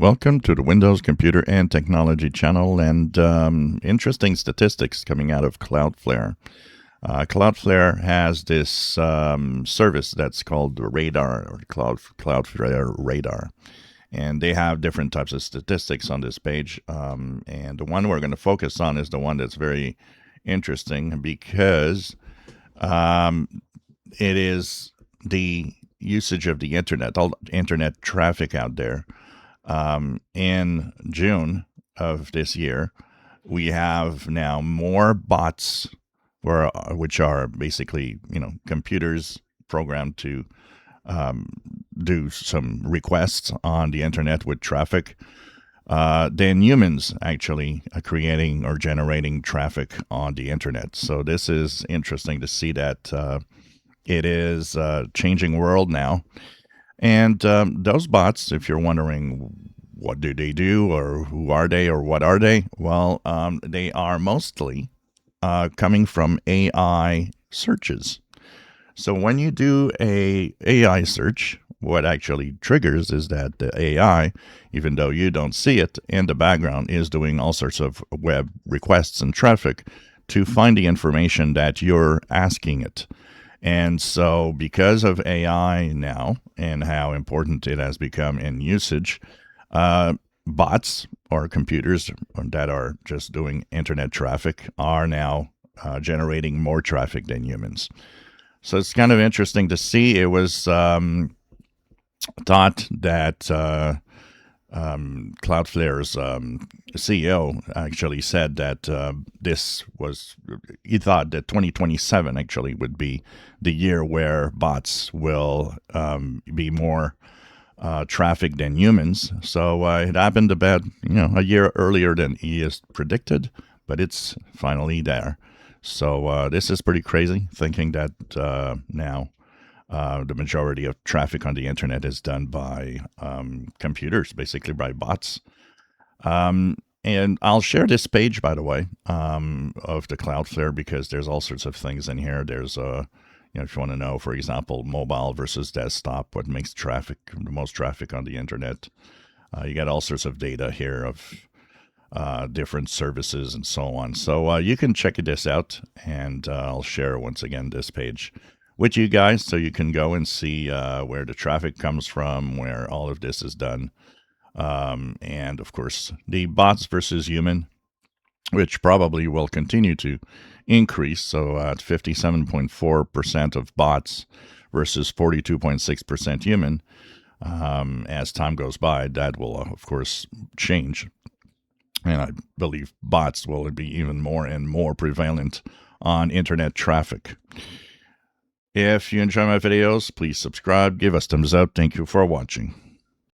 Welcome to the Windows Computer and Technology channel and interesting statistics coming out of Cloudflare. Cloudflare has this service that's called Radar or Cloudflare Radar. And they have different types of statistics on this page. And the one we're going to focus on is the one that's very interesting because it is the usage of the internet, all internet traffic out there. In June of this year, we have now more bots, which are basically computers programmed to do some requests on the internet with traffic, than humans actually creating or generating traffic on the internet. So this is interesting to see that it is a changing world now. And those bots, if you're wondering what do they do or who are they or what are they, well, they are mostly coming from AI searches. So when you do a AI search, what actually triggers is that the AI, even though you don't see it, in the background is doing all sorts of web requests and traffic to find the information that you're asking it. And so because of AI now and how important it has become in usage, bots or computers that are just doing internet traffic are now generating more traffic than humans. So it's kind of interesting to see. It was thought that Cloudflare's CEO actually said that he thought that 2027 actually would be the year where bots will be more traffic than humans. So it happened about a year earlier than he has predicted, but it's finally there. So this is pretty crazy, thinking that now the majority of traffic on the internet is done by computers, basically by bots. And I'll share this page, by the way, of the Cloudflare, because there's all sorts of things in here. There's if you want to know, for example, mobile versus desktop, what makes the most traffic on the internet. You got all sorts of data here of different services and so on. So you can check this out, and I'll share once again this page with you guys so you can go and see where the traffic comes from, where all of this is done. And of course, the bots versus human, which probably will continue to increase. So at 57.4% of bots versus 42.6% human, as time goes by, that will, of course, change. And I believe bots will be even more and more prevalent on internet traffic. If you enjoy my videos, please subscribe, give us thumbs up. Thank you for watching.